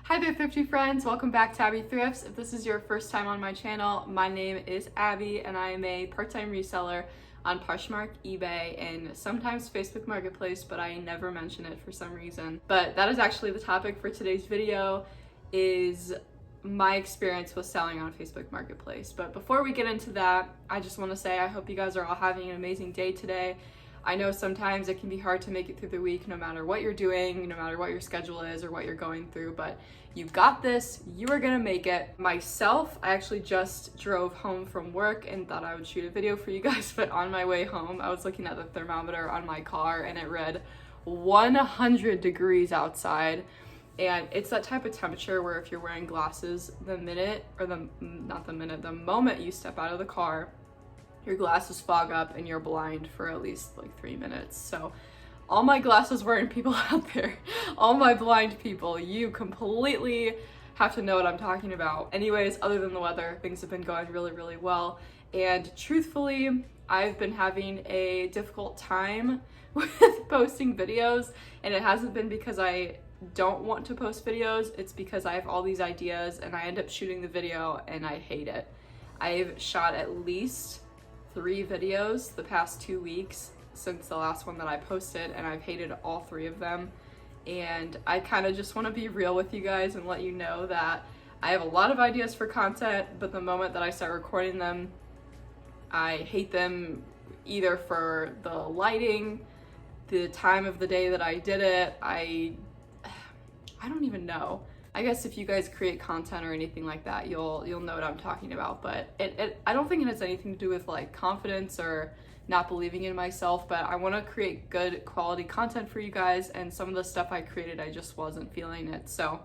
Hi there, thrifty friends. Welcome back to Abby Thrifts. If this is your first time on my channel, my name is Abby and I am a part-time reseller on Poshmark, eBay, and sometimes Facebook Marketplace, but I never mention it for some reason. But that is actually the topic for today's video, is my experience with selling on Facebook Marketplace. But before we get into that, I just want to say I hope you guys are all having an amazing day today. I know sometimes it can be hard to make it through the week no matter what you're doing, no matter what your schedule is or what you're going through, but you've got this, you are gonna make it. Myself, I actually just drove home from work and thought I would shoot a video for you guys, but on my way home, I was looking at the thermometer on my car and it read 100 degrees outside. And it's that type of temperature where if you're wearing glasses, the moment you step out of the car, your glasses fog up and you're blind for at least like 3 minutes. So all my glasses wearing people out there, all my blind people, you completely have to know what I'm talking about. Anyways, other than the weather, things have been going really, really well. And truthfully, I've been having a difficult time with posting videos, and it hasn't been because I don't want to post videos, it's because I have all these ideas and I end up shooting the video and I hate it. I've shot at least 3 videos the past 2 weeks since the last one that I posted, and I've hated all 3 of them. And I kind of just want to be real with you guys and let you know that I have a lot of ideas for content, but the moment that I start recording them, I hate them, either for the lighting, the time of the day that I did it. I don't even know. I guess if you guys create content or anything like that, you'll know what I'm talking about. But I don't think it has anything to do with like confidence or not believing in myself, but I want to create good quality content for you guys, and some of the stuff I created, I just wasn't feeling it. So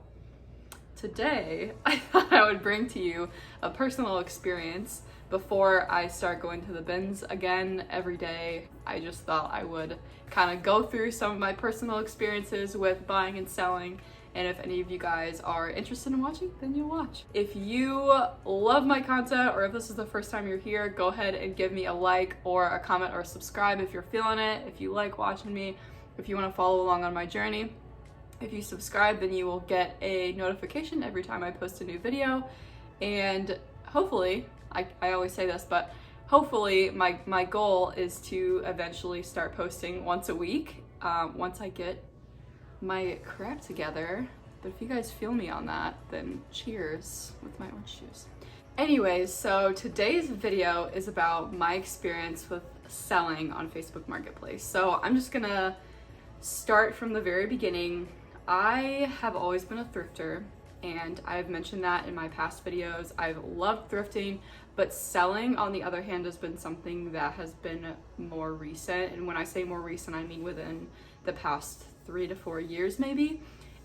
today, I thought I would bring to you a personal experience before I start going to the bins again every day. I just thought I would kind of go through some of my personal experiences with buying and selling. And if any of you guys are interested in watching, then you'll watch. If you love my content, or if this is the first time you're here, go ahead and give me a like or a comment or a subscribe if you're feeling it, if you like watching me, if you want to follow along on my journey. If you subscribe, then you will get a notification every time I post a new video. And hopefully, I always say this, but hopefully my goal is to eventually start posting once a week, once I get my crap together. But if you guys feel me on that, then cheers with my orange juice. Anyways, so today's video is about my experience with selling on Facebook Marketplace. So I'm just gonna start from the very beginning. I have always been a thrifter, and I've mentioned that in my past videos. I've loved thrifting, but selling, on the other hand, has been something that has been more recent. And when I say more recent, I mean within the past 3 to 4 years maybe.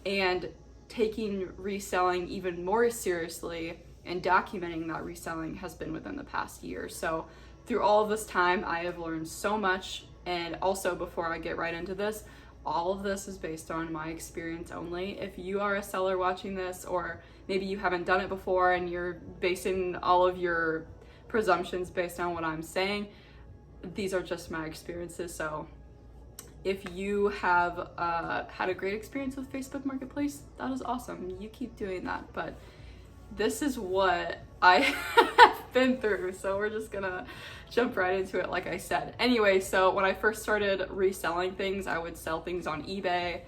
And taking reselling even more seriously and documenting that reselling has been within the past year. So through all of this time, I have learned so much. And also, before I get right into this, all of this is based on my experience only. If you are a seller watching this, or maybe you haven't done it before and you're basing all of your presumptions based on what I'm saying, these are just my experiences. So if you have had a great experience with Facebook Marketplace, that is awesome. You keep doing that. But this is what I have been through. So we're just gonna jump right into it, like I said. Anyway, so when I first started reselling things, I would sell things on eBay,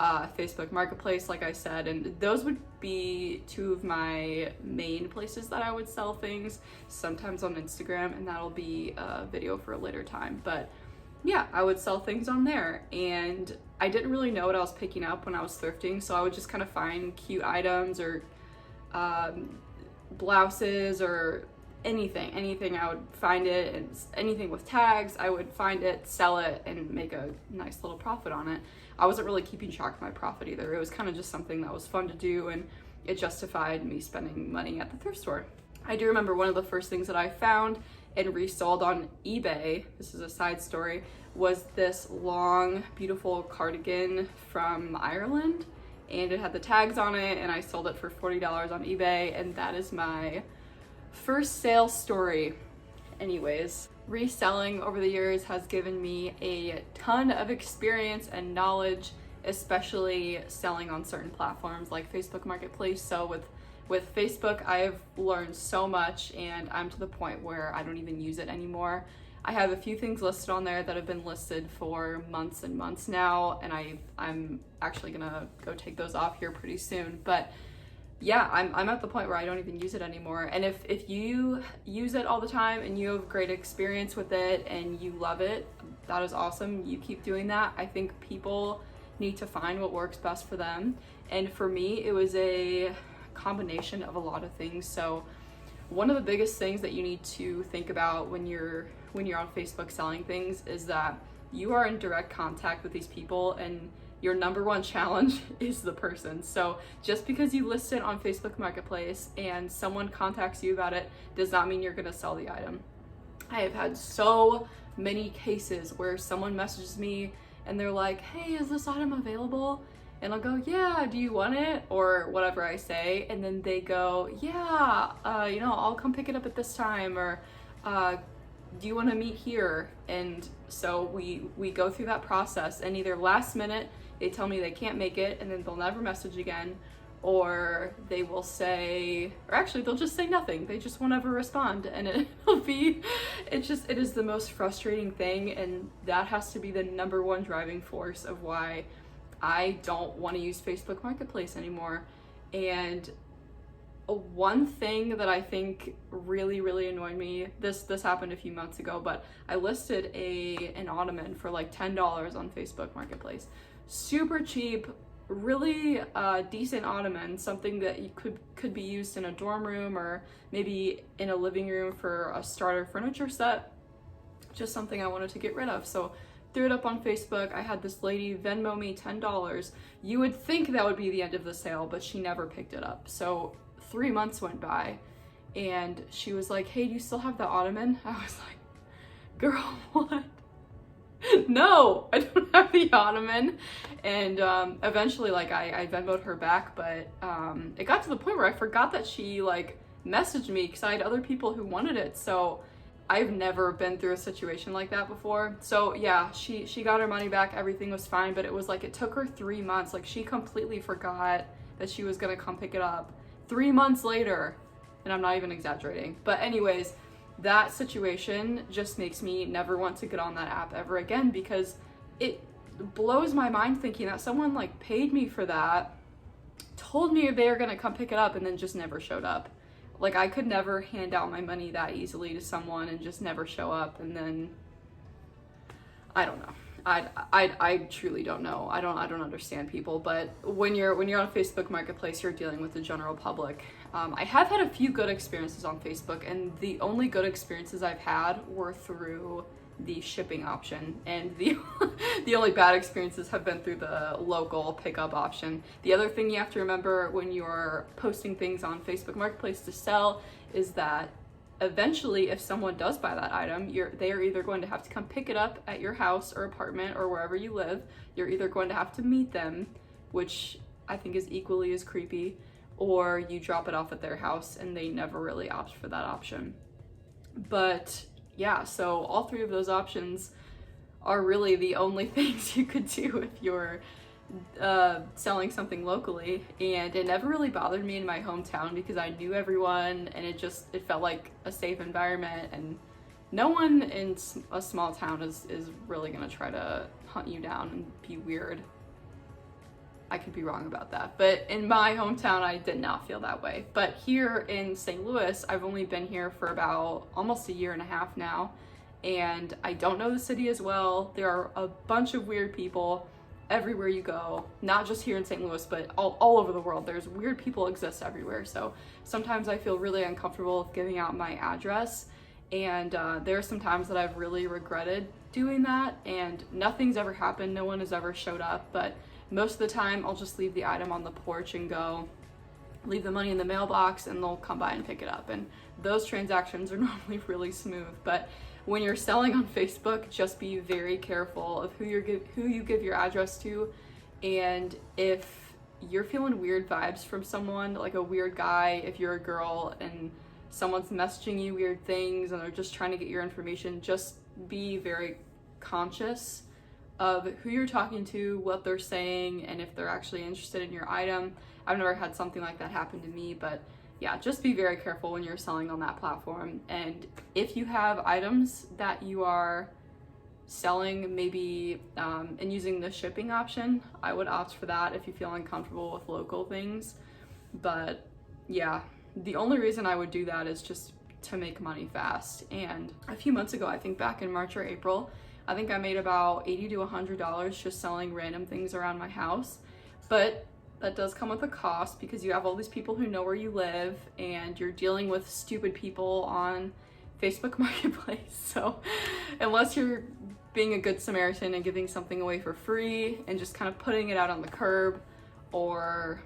Facebook Marketplace, like I said, and those would be 2 of my main places that I would sell things. Sometimes on Instagram, and that'll be a video for a later time. But yeah, I would sell things on there, and I didn't really know what I was picking up when I was thrifting, so I would just kind of find cute items or blouses or anything. I would find it, and anything with tags, I would find it, sell it, and make a nice little profit on it. I wasn't really keeping track of my profit either. It was kind of just something that was fun to do, and it justified me spending money at the thrift store. I do remember one of the first things that I found and resold on eBay, this is a side story, was this long, beautiful cardigan from Ireland, and it had the tags on it, and I sold it for $40 on eBay, and that is my first sale story. Anyways, reselling over the years has given me a ton of experience and knowledge especially selling on certain platforms like Facebook Marketplace. So with Facebook, I've learned so much, and I'm to the point where I don't even use it anymore. I have a few things listed on there that have been listed for months and months now, and I'm actually gonna go take those off here pretty soon. But yeah, I'm at the point where I don't even use it anymore. And if you use it all the time and you have great experience with it and you love it, that is awesome. You keep doing that. I think people need to find what works best for them. And for me, it was a combination of a lot of things. So one of the biggest things that you need to think about when you're on Facebook selling things is that you are in direct contact with these people, and your number one challenge is the person. So just because you list it on Facebook Marketplace and someone contacts you about it does not mean you're gonna sell the item. I have had so many cases where someone messages me and they're like, hey, is this item available? And I'll go, yeah, do you want it? Or whatever I say. And then they go, yeah, I'll come pick it up at this time, or do you want to meet here? And so we go through that process, and either last minute they tell me they can't make it and then they'll never message again, or they will say, or actually they'll just say nothing. They just won't ever respond, and it is the most frustrating thing. And that has to be the number one driving force of why I don't want to use Facebook Marketplace anymore. And one thing that I think really, really annoyed me, this happened a few months ago, but I listed an ottoman for like $10 on Facebook Marketplace. Super cheap, really decent ottoman, something that you could be used in a dorm room or maybe in a living room for a starter furniture set. Just something I wanted to get rid of. So threw it up on Facebook. I had this lady Venmo me $10. You would think that would be the end of the sale, but she never picked it up. So 3 months went by and she was like, hey, do you still have the ottoman? I was like, girl, what? No, I don't have the ottoman. And eventually, like, I Venmo'd her back, but it got to the point where I forgot that she like messaged me because I had other people who wanted it. So I've never been through a situation like that before. So yeah, she got her money back, everything was fine, but it was like, it took her 3 months. Like, she completely forgot that she was gonna come pick it up 3 months later, and I'm not even exaggerating. But anyways, that situation just makes me never want to get on that app ever again, because it blows my mind thinking that someone like paid me for that, told me they were gonna come pick it up, and then just never showed up. Like, I could never hand out my money that easily to someone and just never show up. And then I don't know. I truly don't know. I don't understand people. But when you're on Facebook Marketplace, you're dealing with the general public. I have had a few good experiences on Facebook, and the only good experiences I've had were through the shipping option, and the only bad experiences have been through the local pickup option. The other thing you have to remember when you're posting things on Facebook Marketplace to sell is that eventually, if someone does buy that item, they are either going to have to come pick it up at your house or apartment or wherever you live. You're either going to have to meet them, which I think is equally as creepy, or you drop it off at their house and they never really opt for that option. But yeah, so all three of those options are really the only things you could do if you're selling something locally. And it never really bothered me in my hometown because I knew everyone, and it felt like a safe environment, and no one in a small town is really gonna try to hunt you down and be weird. I could be wrong about that, but in my hometown I did not feel that way. But here in St. Louis, I've only been here for about almost a year and a half now, and I don't know the city as well. There are a bunch of weird people everywhere you go, not just here in St. Louis, but all over the world. There's weird people exist everywhere. So sometimes I feel really uncomfortable with giving out my address, and there are some times that I've really regretted doing that, and nothing's ever happened. No one has ever showed up, but most of the time I'll just leave the item on the porch and go leave the money in the mailbox, and they'll come by and pick it up. And those transactions are normally really smooth. But when you're selling on Facebook, just be very careful of who you give your address to. And if you're feeling weird vibes from someone, like a weird guy, if you're a girl and someone's messaging you weird things and they're just trying to get your information, just be very conscious of who you're talking to, what they're saying, and if they're actually interested in your item. I've never had something like that happen to me, but yeah, just be very careful when you're selling on that platform. And if you have items that you are selling, maybe and using the shipping option, I would opt for that if you feel uncomfortable with local things. But yeah, the only reason I would do that is just to make money fast. And a few months ago, I think back in March or April, I think I made about $80 to $100 just selling random things around my house. But that does come with a cost, because you have all these people who know where you live and you're dealing with stupid people on Facebook Marketplace. So unless you're being a good Samaritan and giving something away for free and just kind of putting it out on the curb, or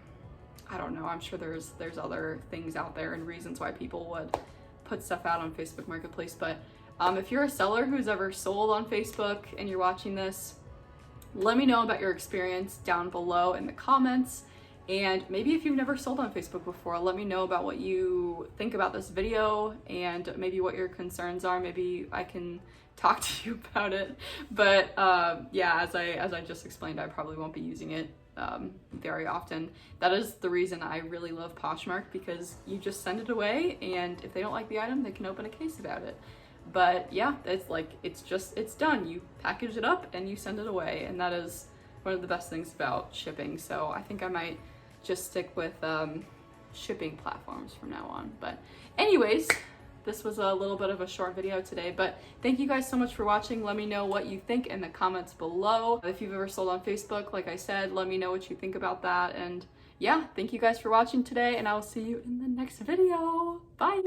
I don't know, I'm sure there's other things out there and reasons why people would put stuff out on Facebook Marketplace. But if you're a seller who's ever sold on Facebook and you're watching this, let me know about your experience down below in the comments. And maybe if you've never sold on Facebook before, let me know about what you think about this video and maybe what your concerns are. Maybe I can talk to you about it. But yeah, as I just explained, I probably won't be using it very often. That is the reason I really love Poshmark, because you just send it away, and if they don't like the item, they can open a case about it. But yeah, it's done. You package it up and you send it away, and that is one of the best things about shipping. So I think I might just stick with shipping platforms from now on. But anyways, this was a little bit of a short video today, but thank you guys so much for watching. Let me know what you think in the comments below. If you've ever sold on Facebook, like I said, let me know what you think about that. And yeah, thank you guys for watching today, and I will see you in the next video. Bye.